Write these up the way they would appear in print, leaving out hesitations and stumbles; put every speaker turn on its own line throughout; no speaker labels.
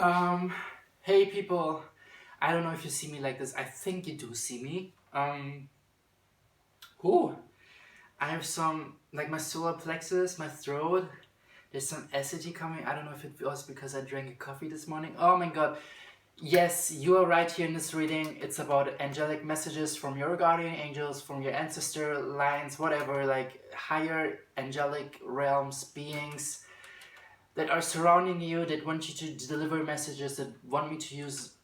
Um, hey people, I don't know if you see me like this. I think you do see me. Whoo, I have some, like my solar plexus, my throat. There's some acidity coming. I don't know if it was because I drank a coffee this morning. Oh my god. Yes, you are right here in this reading. It's about angelic messages from your guardian angels, from your ancestor lines, whatever, like higher angelic realms, beings that are surrounding you, that want you to deliver messages, that want me to use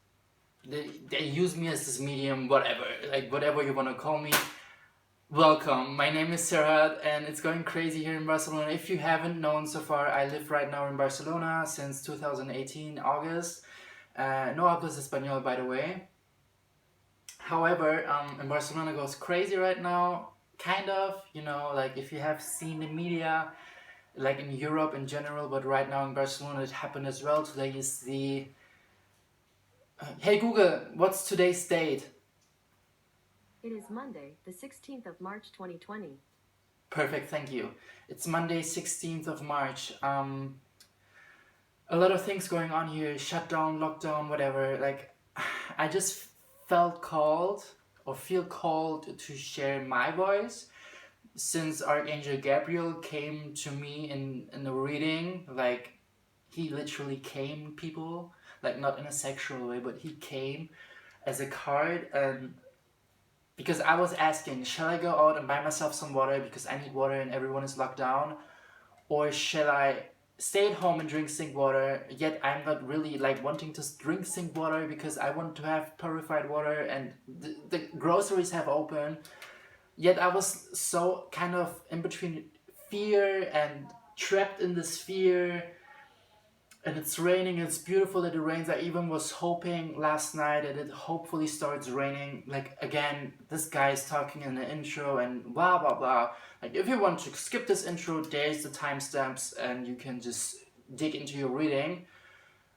they use me as this medium, whatever, like whatever you want to call me. Welcome, my name is Serhat and it's going crazy here in Barcelona. If you haven't known so far, I live right now in Barcelona since 2018, August. No hablas español, by the way. However, in Barcelona goes crazy right now, kind of, like if you have seen the media, like in Europe in general, but right now in Barcelona it happened as well. Today is the hey Google, what's today's date?
It is Monday, the 16th of March 2020.
Perfect, thank you. It's Monday, 16th of March. A lot of things going on here, shutdown, lockdown, whatever. Like, I just felt called or feel called to share my voice since Archangel Gabriel came to me in the reading. Like, he literally came, people, like not in a sexual way, but he came as a card. And because I was asking, shall I go out and buy myself some water because I need water and everyone is locked down? Or shall I stay at home and drink sink water, yet I'm not really like wanting to drink sink water because I want to have purified water and the groceries have open. Yet I was so kind of in between fear and trapped in this fear, and it's raining. It's beautiful that it rains. I even was hoping last night that it hopefully starts raining. Like again, this guy is talking in the intro and blah blah blah. Like if you want to skip this intro, there's the timestamps and you can just dig into your reading.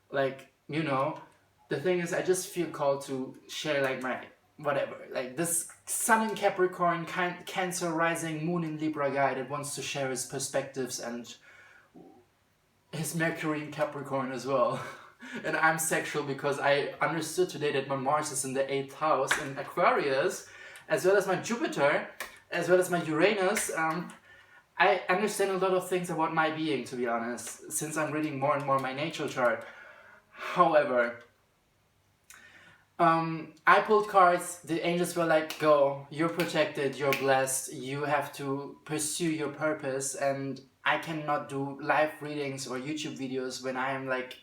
Like, the thing is I just feel called to share like my whatever. Like this sun in Capricorn, Cancer rising, moon in Libra guy that wants to share his perspectives and his Mercury in Capricorn as well. And I'm sexual because I understood today that my Mars is in the 8th house in Aquarius, as well as my Jupiter, as well as my Uranus. I understand a lot of things about my being, to be honest, since I'm reading more and more my natal chart. However, I pulled cards, the angels were like, go, you're protected, you're blessed, you have to pursue your purpose, and I cannot do live readings or YouTube videos when I am like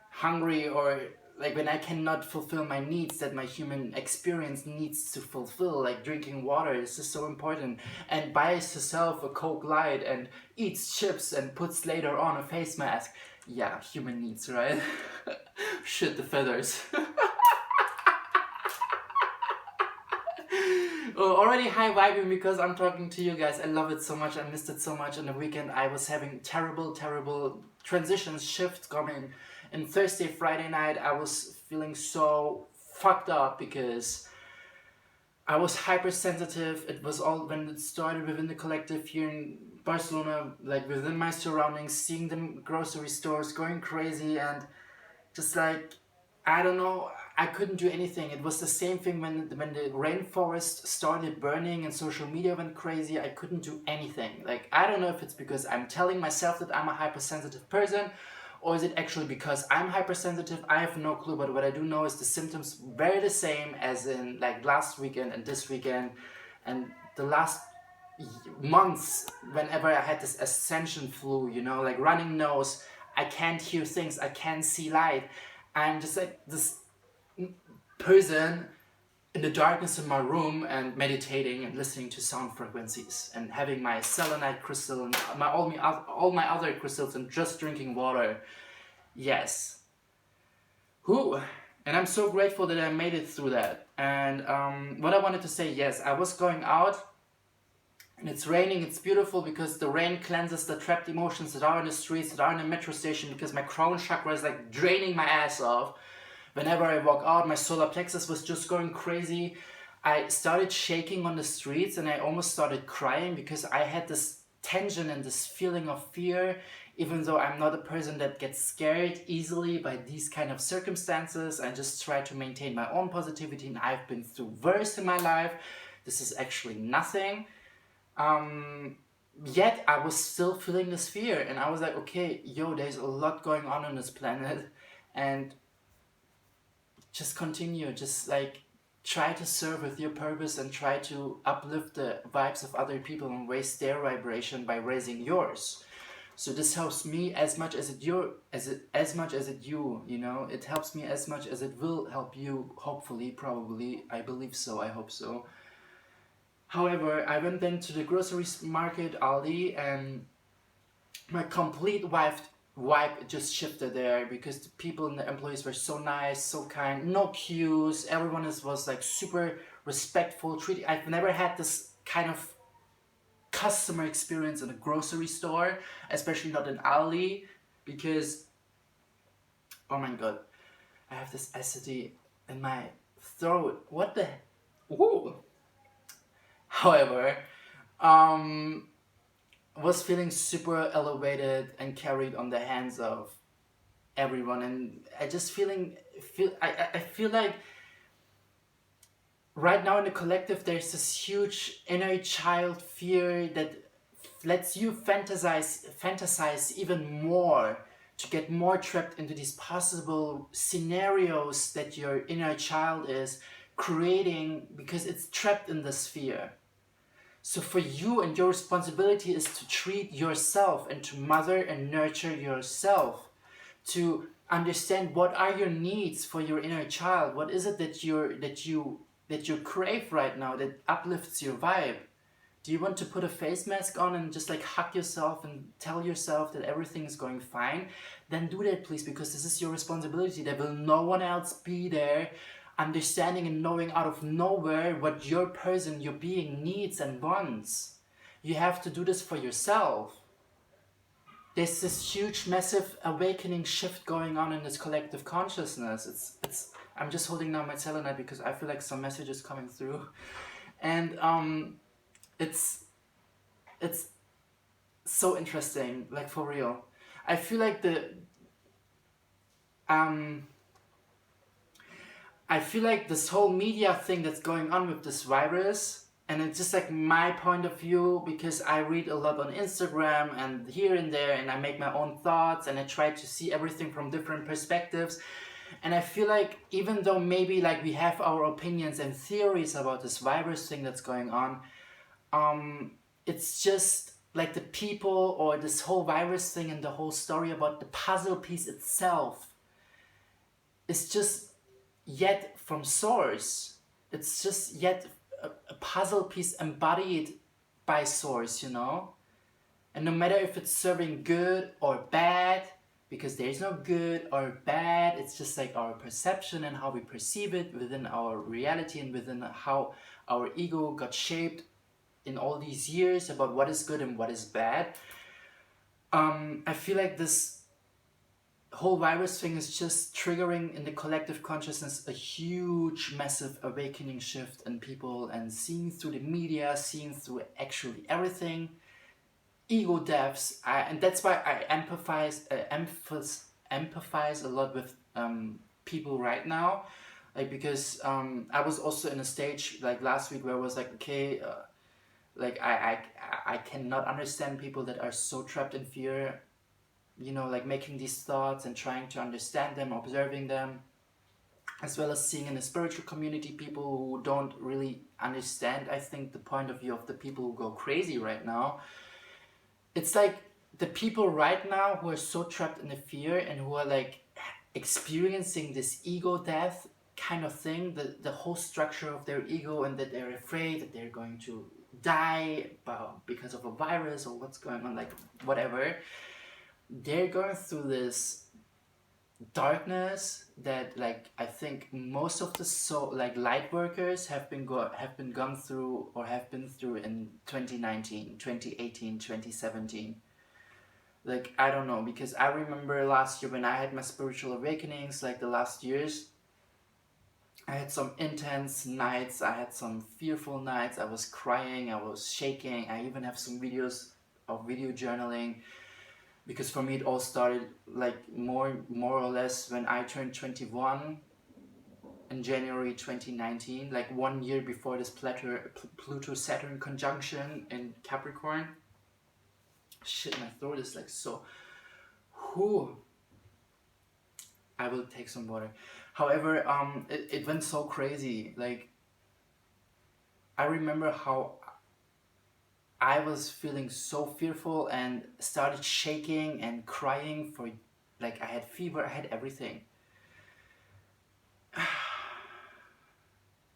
hungry or like when I cannot fulfill my needs that my human experience needs to fulfill, like drinking water is just so important, and buys herself a Coke Light and eats chips and puts later on a face mask. Yeah, human needs, right? Shit, the feathers. Oh, already high vibing because I'm talking to you guys. I love it so much. I missed it so much. On the weekend, I was having terrible transitions, shifts coming. And Thursday, Friday night, I was feeling so fucked up because I was hypersensitive. It was all when it started within the collective here in Barcelona, like within my surroundings, seeing the grocery stores going crazy and just like, I don't know, I couldn't do anything. It was the same thing when the rainforest started burning and social media went crazy. I couldn't do anything. Like, I don't know if it's because I'm telling myself that I'm a hypersensitive person, or is it actually because I'm hypersensitive? I have no clue, but what I do know is the symptoms very the same as in like last weekend and this weekend and the last months whenever I had this ascension flu, like running nose, I can't hear things, I can't see light. I'm just like this person in the darkness in my room and meditating and listening to sound frequencies and having my selenite crystal and all my other crystals and just drinking water. Yes. Whew. And I'm so grateful that I made it through that. And what I wanted to say, yes, I was going out and it's raining, it's beautiful because the rain cleanses the trapped emotions that are in the streets, that are in the metro station, because my crown chakra is like draining my ass off. Whenever I walk out, my solar plexus was just going crazy. I started shaking on the streets and I almost started crying because I had this tension and this feeling of fear, even though I'm not a person that gets scared easily by these kind of circumstances. I just try to maintain my own positivity, and I've been through worse in my life. This is actually nothing. Yet I was still feeling this fear, and I was like, okay, yo, there's a lot going on this planet, and just continue, just like try to serve with your purpose and try to uplift the vibes of other people and raise their vibration by raising yours. So this helps me as much as as much as it you, you know, it helps me as much as it will help you, hopefully, probably, I believe so, I hope so. However, I went then to the grocery market, Aldi, and my complete vibe just shifted there, because the people and the employees were so nice, so kind, no queues, everyone was like super respectful, treating. I've never had this kind of customer experience in a grocery store, especially not in Aldi, because, oh my god, I have this acidity in my throat. What the? Ooh. However, was feeling super elevated and carried on the hands of everyone, and I just I feel like right now in the collective there's this huge inner child fear that lets you fantasize even more, to get more trapped into these possible scenarios that your inner child is creating, because it's trapped in this fear. So for you, and your responsibility is to treat yourself and to mother and nurture yourself, to understand what are your needs for your inner child. What is it that you crave right now that uplifts your vibe? Do you want to put a face mask on and just like hug yourself and tell yourself that everything is going fine? Then do that, please, because this is your responsibility. There will no one else be there understanding and knowing out of nowhere what your person, your being needs and wants. You have to do this for yourself. There's this huge, massive awakening shift going on in this collective consciousness. I'm just holding now my selenite because I feel like some messages coming through, and it's so interesting, like for real. I feel like I feel like this whole media thing that's going on with this virus, and it's just like my point of view, because I read a lot on Instagram and here and there, and I make my own thoughts, and I try to see everything from different perspectives. And I feel like even though maybe like we have our opinions and theories about this virus thing that's going on, it's just like the people, or this whole virus thing and the whole story about the puzzle piece itself is just yet from source. It's just yet a puzzle piece embodied by source, you know? And no matter if it's serving good or bad, because there's no good or bad, it's just like our perception and how we perceive it within our reality, and within how our ego got shaped in all these years about what is good and what is bad. I feel like this whole virus thing is just triggering in the collective consciousness a huge, massive awakening shift in people, and seeing through the media, seeing through actually everything, ego deaths. And that's why I empathize a lot with people right now, like, because I was also in a stage like last week where I was like, okay, like I cannot understand people that are so trapped in fear, you know, like making these thoughts and trying to understand them, observing them, as well as seeing in the spiritual community people who don't really understand, I think, the point of view of the people who go crazy right now. It's like the people right now who are so trapped in the fear and who are like experiencing this ego death kind of thing, the whole structure of their ego, and that they're afraid that they're going to die because of a virus or what's going on, like whatever. They're going through this darkness that, like, I think most of the like light workers have been gone through, or have been through in 2019, 2018, 2017. Like, I don't know, because I remember last year when I had my spiritual awakenings, like the last years, I had some intense nights, I had some fearful nights, I was crying, I was shaking. I even have some videos of video journaling, because for me it all started like more or less when I turned 21 in January 2019, like 1 year before this Pluto-Saturn conjunction in Capricorn. Shit, my throat is like so... Whew. I will take some water. However, it went so crazy. Like, I remember how I was feeling so fearful and started shaking and crying for, like, I had fever, I had everything.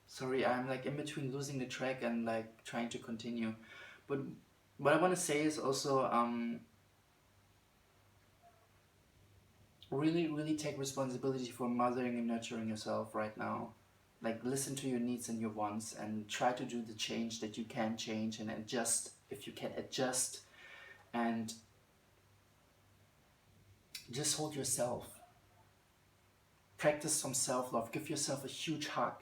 Sorry, I'm like in between losing the track and like trying to continue. But what I want to say is also really take responsibility for mothering and nurturing yourself right now. Like, listen to your needs and your wants and try to do the change that you can change, and adjust if you can adjust, and just hold yourself. Practice some self-love. Give yourself a huge hug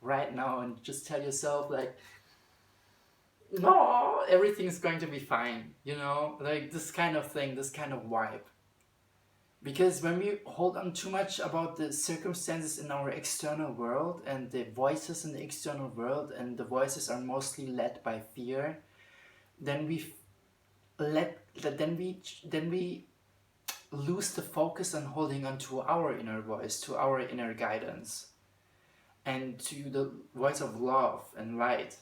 right now and just tell yourself, like, no, everything's going to be fine, you know, like this kind of thing, this kind of vibe. Because when we hold on too much about the circumstances in our external world and the voices in the external world, and the voices are mostly led by fear, then we lose the focus on holding on to our inner voice, to our inner guidance, and to the voice of love and light.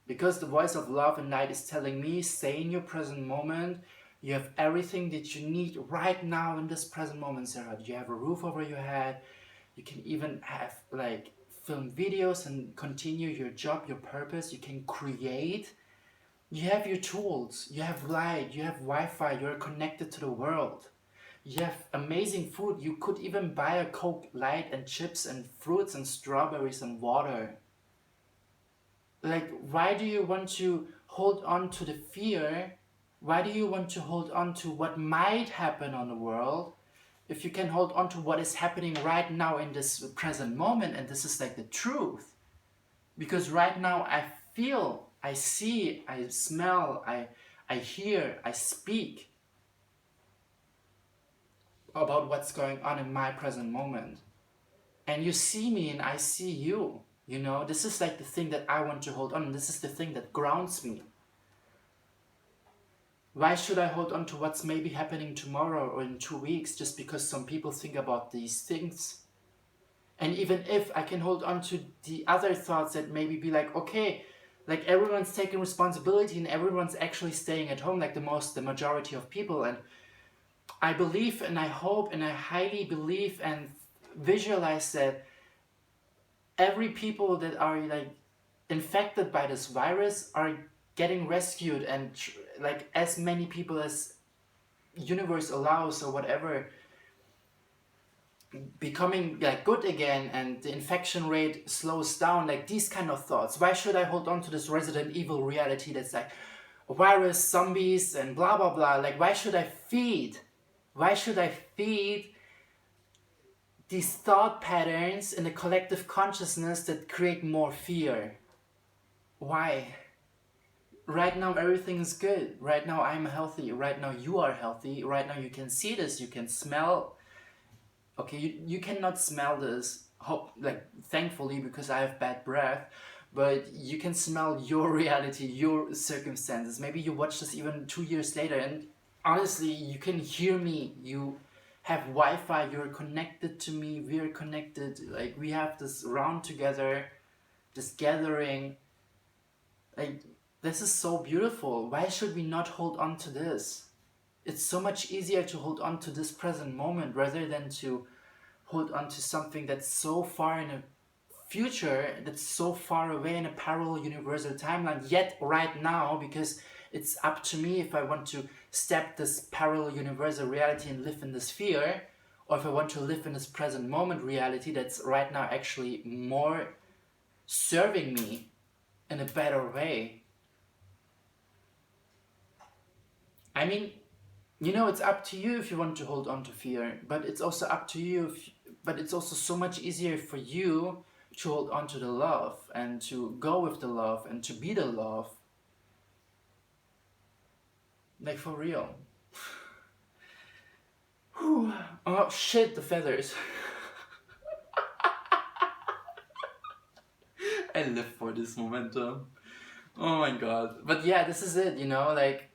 Because the voice of love and light is telling me, stay in your present moment. You have everything that you need right now in this present moment, Serhat. You have a roof over your head. You can even have like film videos and continue your job, your purpose. You can create. You have your tools. You have light. You have Wi-Fi. You're connected to the world. You have amazing food. You could even buy a Coke Light and chips and fruits and strawberries and water. Like, why do you want to hold on to the fear? Why do you want to hold on to what might happen on the world if you can hold on to what is happening right now in this present moment? And this is like the truth. Because right now I feel, I see, I smell, I hear, I speak about what's going on in my present moment. And you see me and I see you. You know, this is like the thing that I want to hold on. This is the thing that grounds me. Why should I hold on to what's maybe happening tomorrow or in 2 weeks just because some people think about these things? And even if I can hold on to the other thoughts that maybe be like, okay, like everyone's taking responsibility and everyone's actually staying at home, like the majority of people. And I believe and I hope and I highly believe and visualize that every people that are like infected by this virus are getting rescued, and like as many people as universe allows or whatever, becoming like good again, and the infection rate slows down, like these kind of thoughts. Why should I hold on to this Resident Evil reality that's like virus, zombies and blah blah blah? Like, why should I feed these thought patterns in the collective consciousness that create more fear? Why? Right now everything is good. Right now I'm healthy. Right now you are healthy. Right now you can see this. You can smell. Okay, you cannot smell this, like thankfully, because I have bad breath. But you can smell your reality, your circumstances. Maybe you watch this even 2 years later, and honestly, you can hear me. You have Wi-Fi. You're connected to me. We're connected. Like, we have this round together, this gathering. Like, this is so beautiful. Why should we not hold on to this? It's so much easier to hold on to this present moment rather than to hold on to something that's so far in a future, that's so far away in a parallel universal timeline, yet right now, because it's up to me if I want to step this parallel universal reality and live in this fear, or if I want to live in this present moment reality that's right now actually more serving me in a better way. I mean, you know, it's up to you if you want to hold on to fear, but it's also up to you, but it's also so much easier for you to hold on to the love and to go with the love and to be the love. Like for real. Whew. Oh shit, the feathers. I live for this momentum. Oh my god. But yeah, this is it, you know, like,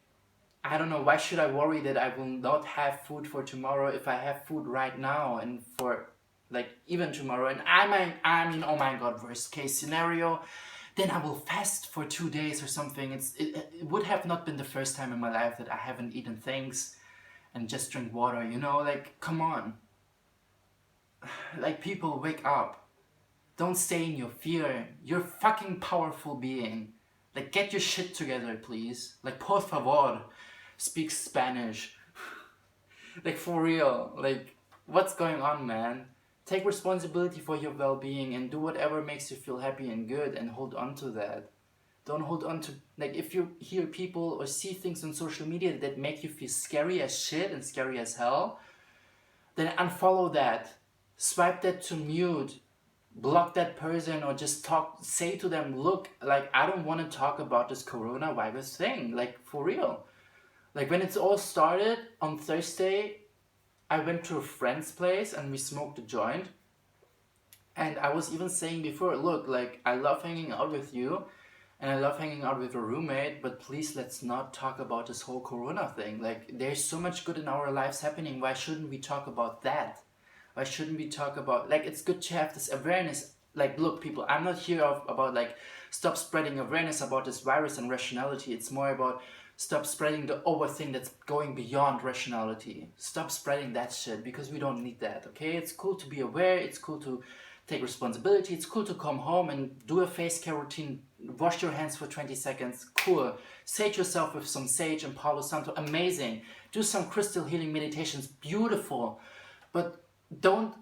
I don't know, why should I worry that I will not have food for tomorrow if I have food right now and for like even tomorrow, and I mean, oh my god, worst case scenario, then I will fast for 2 days or something. It would have not been the first time in my life that I haven't eaten things and just drink water, you know, like, come on. Like, people, wake up. Don't stay in your fear. You're a fucking powerful being. Like, get your shit together, please. Like, por favor, speak Spanish. Like, for real. Like, what's going on, man? Take responsibility for your well-being and do whatever makes you feel happy and good, and hold on to that. Don't hold on to, like, if you hear people or see things on social media that make you feel scary as shit and scary as hell, then unfollow that. Swipe that to mute. Block that person, or just say to them, look, like, I don't want to talk about this coronavirus thing, like, for real. Like, when it's all started on Thursday, I went to a friend's place and we smoked a joint, and I was even saying before, look, like, I love hanging out with you and I love hanging out with a roommate, but please, let's not talk about this whole corona thing. Like, there's so much good in our lives happening. Why shouldn't we talk about that? Why shouldn't we talk about, like, it's good to have this awareness. Like, look, people, I'm not here about, like, stop spreading awareness about this virus and rationality. It's more about stop spreading the overthink that's going beyond rationality. Stop spreading that shit, because we don't need that, okay? It's cool to be aware. It's cool to take responsibility. It's cool to come home and do a face care routine. Wash your hands for 20 seconds. Cool. Sage yourself with some sage and Palo Santo. Amazing. Do some crystal healing meditations. Beautiful. But don't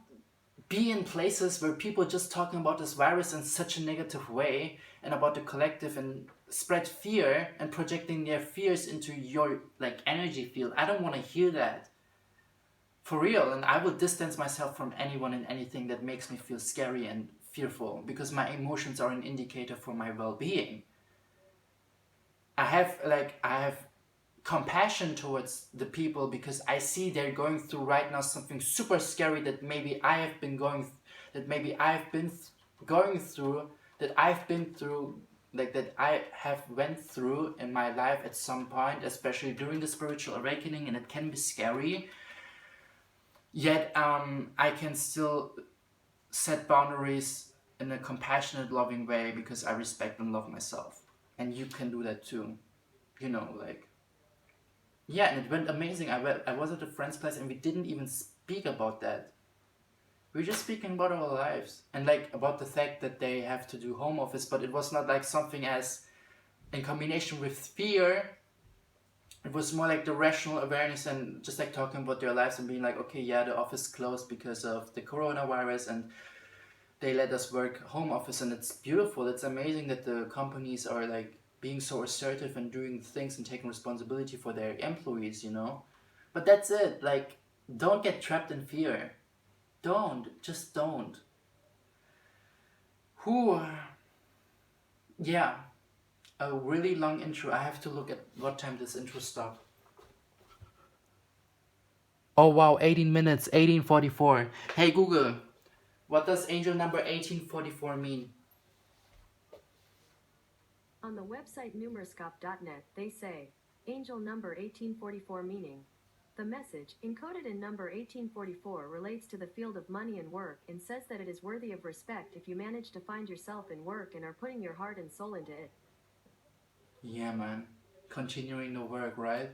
be in places where people are just talking about this virus in such a negative way and about the collective, and spread fear and projecting their fears into your, like, energy field. I don't want to hear that. For real. And I will distance myself from anyone and anything that makes me feel scary and fearful, because my emotions are an indicator for my well-being. I have compassion towards the people, because I see they're going through right now something super scary that maybe I have been going, that maybe I've been going through, that I've been through, like, that I have went through in my life at some point, especially during the spiritual awakening, and it can be scary. Yet I can still set boundaries in a compassionate, loving way, because I respect and love myself. And you can do that too. You know, like, yeah, and it went amazing. I was at a friend's place and we didn't even speak about that. We were just speaking about our lives and, like, about the fact that they have to do home office, but it was not like something as in combination with fear. It was more like the rational awareness and just, like, talking about their lives and being like, okay, yeah, the office closed because of the coronavirus and they let us work home office, and it's beautiful. It's amazing that the companies are, like, being so assertive and doing things and taking responsibility for their employees, you know? But that's it. Like, don't get trapped in fear. Just don't. Whew. Yeah. A really long intro. I have to look at what time this intro stopped. Oh wow, 18 minutes, 1844. Hey Google, what does angel number 1844 mean?
On the website numeroscope.net, they say, Angel number 1844 meaning. The message, encoded in number 1844, relates to the field of money and work, and says that it is worthy of respect if you manage to find yourself in work and are putting your heart and soul into it.
Yeah, man. Continuing the work, right?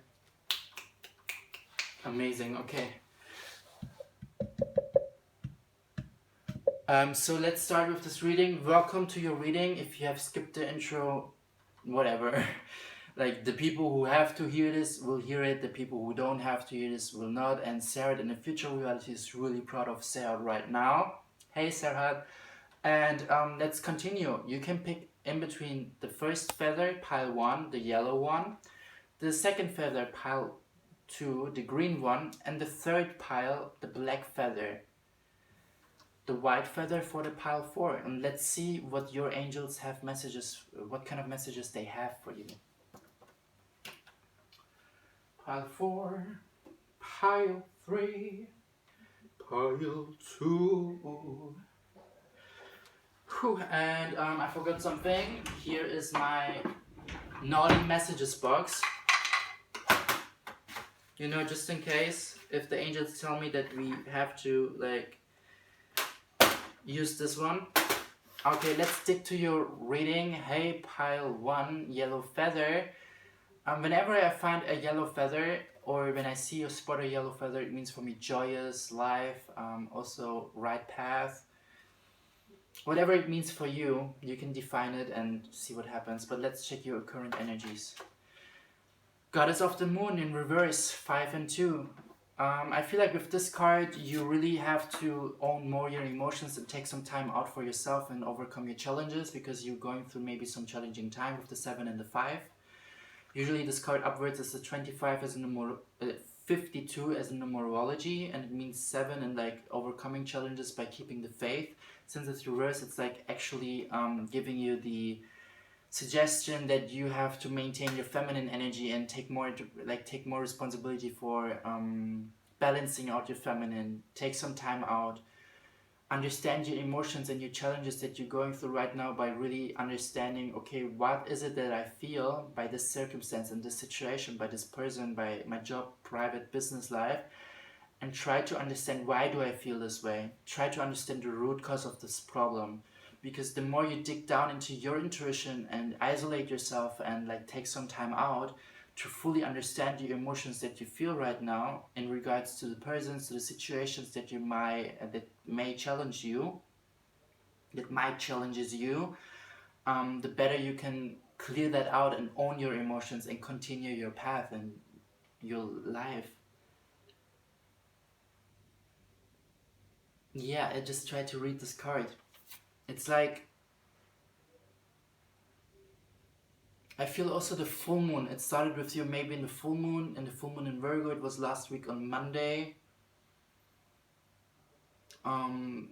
Amazing, okay. So let's start with this reading. Welcome to your reading. If you have skipped the intro, whatever. Like, the people who have to hear this will hear it. The people who don't have to hear this will not. And Serhat in the future reality is really proud of Serhat right now. Hey Serhat. And let's continue. You can pick in between the first feather, pile 1, the yellow one, the second feather, pile 2, the green one, and the third pile, the black feather, the white feather for the pile 4. And let's see what your angels have messages, what kind of messages they have for you. Pile 4, pile 3, pile 2. Whew, and I forgot something. Here is my naughty messages box. You know, just in case if the angels tell me that we have to like use this one. Okay, let's stick to your reading. Hey, pile 1, yellow feather. Whenever I find a yellow feather, or when I see or spot a yellow feather, it means for me joyous, life, also right path. Whatever it means for you, you can define it and see what happens. But let's check your current energies. Goddess of the Moon in reverse, 5 and 2. I feel like with this card, you really have to own more your emotions and take some time out for yourself and overcome your challenges, because you're going through maybe some challenging time with the 7 and the 5. Usually this card upwards is the 25 as a number, 52 as a numerology, and it means 7 and like overcoming challenges by keeping the faith. Since it's reverse, it's like actually giving you the suggestion that you have to maintain your feminine energy and take more responsibility for balancing out your feminine. Take some time out, understand your emotions and your challenges that you're going through right now by really understanding, okay, what is it that I feel by this circumstance and this situation, by this person, by my job, private, business life, and try to understand why do I feel this way. Try to understand the root cause of this problem. Because the more you dig down into your intuition and isolate yourself and like take some time out to fully understand your emotions that you feel right now in regards to the persons, to the situations that may challenge you, that might challenges you, the better you can clear that out and own your emotions and continue your path and your life. Yeah, I just tried to read this card. It's like, I feel also the full moon. It started with you maybe in the full moon, and the full moon in Virgo, it was last week on Monday. I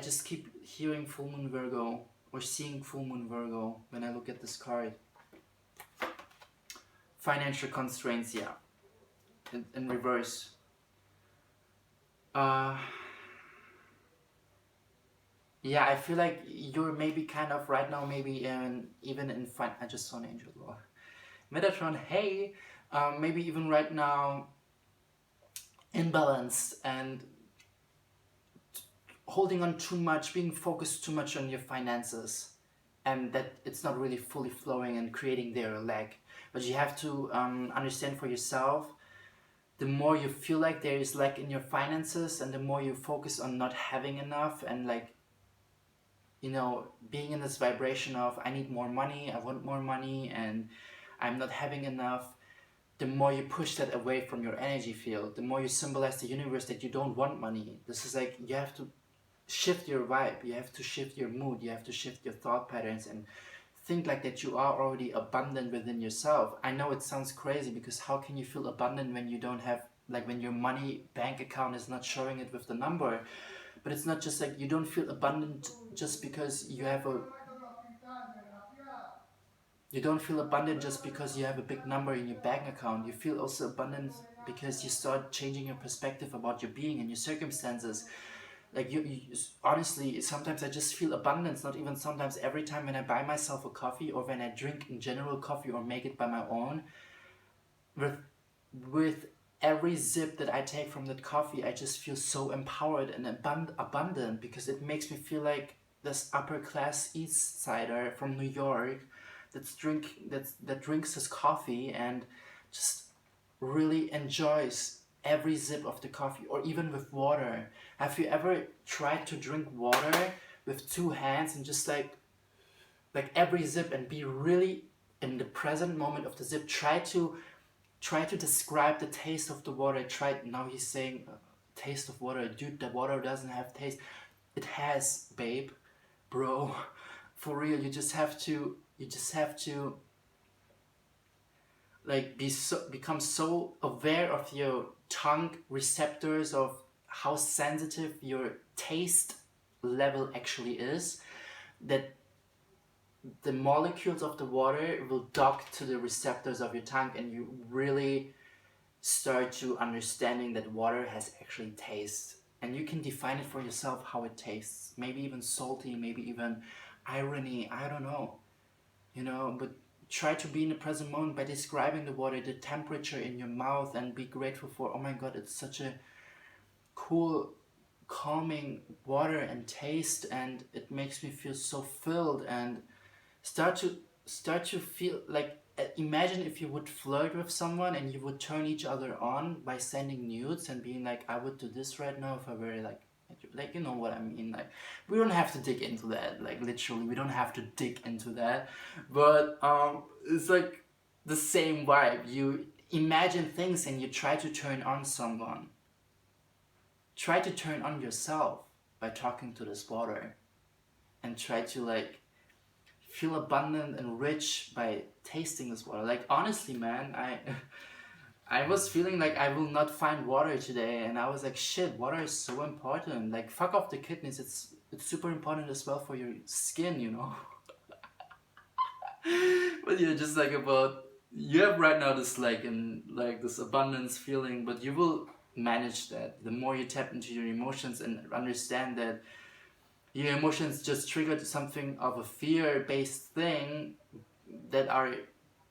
just keep hearing full moon Virgo or seeing full moon Virgo when I look at this card. Financial constraints, yeah, in reverse. Yeah, I feel like you're maybe kind of right now, maybe even in I just saw an angel. Metatron, hey, maybe even right now imbalanced and holding on too much, being focused too much on your finances, and that it's not really fully flowing and creating there a lag. But you have to understand for yourself, the more you feel like there is lack in your finances and the more you focus on not having enough and like, you know, being in this vibration of I need more money, I want more money, and I'm not having enough, the more you push that away from your energy field, the more you symbolize the universe that you don't want money. This is like, you have to shift your vibe, you have to shift your mood, you have to shift your thought patterns and think like that you are already abundant within yourself. I know it sounds crazy, because how can you feel abundant when you don't have, like when your money bank account is not showing it with the number? But it's not just like you don't feel abundant just because you have a you don't feel abundant just because you have a big number in your bank account. You feel also abundant because you start changing your perspective about your being and your circumstances. Like you honestly, sometimes I just feel abundance, not even sometimes, every time when I buy myself a coffee or when I drink in general coffee or make it by my own, with every sip that I take from that coffee, I just feel so empowered and abundant, because it makes me feel like this upper class East Sider from New York that drinks his coffee and just really enjoys every sip of the coffee, or even with water. Have you ever tried to drink water with two hands and just like every sip and be really in the present moment of the sip? Try to describe the taste of the water. Now he's saying taste of water. Dude, the water doesn't have taste. It has, babe, bro. For real, you just have to like become so aware of your tongue receptors, of how sensitive your taste level actually is, that the molecules of the water will dock to the receptors of your tongue, and you really start to understanding that water has actually taste, and you can define it for yourself how it tastes. Maybe even salty, maybe even irony, I don't know, but try to be in the present moment by describing the water, the temperature in your mouth, and be grateful for, oh my god, it's such a cool, calming water and taste, and it makes me feel so filled. And start to feel like, imagine if you would flirt with someone and you would turn each other on by sending nudes and being like, I would do this right now if I were like, you know what I mean. Like, we don't have to dig into that, like literally we don't have to dig into that, but it's like the same vibe. You imagine things and you try to turn on someone. Try to turn on yourself by talking to this water, and try to like feel abundant and rich by tasting this water. Like, honestly, man, I was feeling like I will not find water today, and I was like, shit, water is so important. Like, fuck off the kidneys, it's super important as well for your skin. But you're just like about, you have right now this like in like this abundance feeling, but you will manage that the more you tap into your emotions and understand that your emotions just triggered something of a fear-based thing that are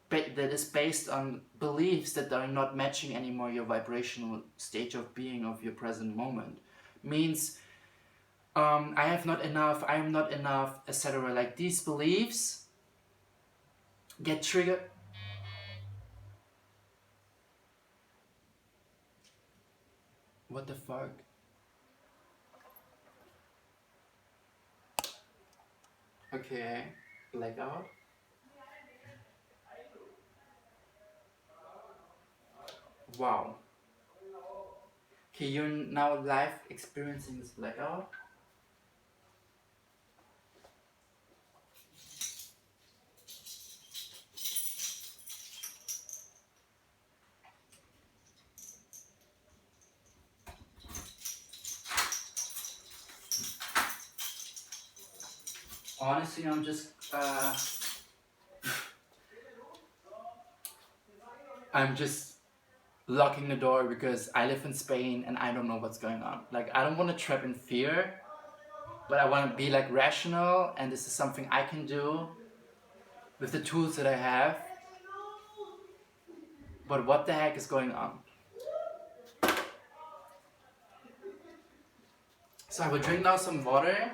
that is based on beliefs that are not matching anymore your vibrational stage of being of your present moment. Means I have not enough, I am not enough, etc. Like, these beliefs get triggered. What the fuck? Okay, blackout. Wow. Okay, you're now live experiencing this blackout. Honestly, I'm just locking the door because I live in Spain and I don't know what's going on. Like, I don't want to trap in fear, but I want to be like rational, and this is something I can do with the tools that I have. But what the heck is going on? So I will drink now some water.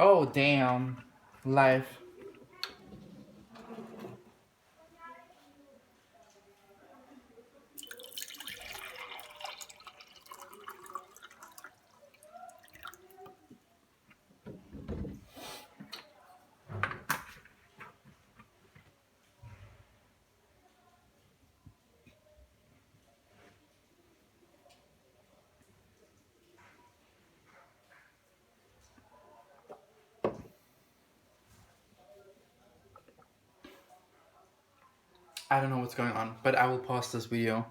Oh damn, life. I don't know what's going on, but I will pause this video.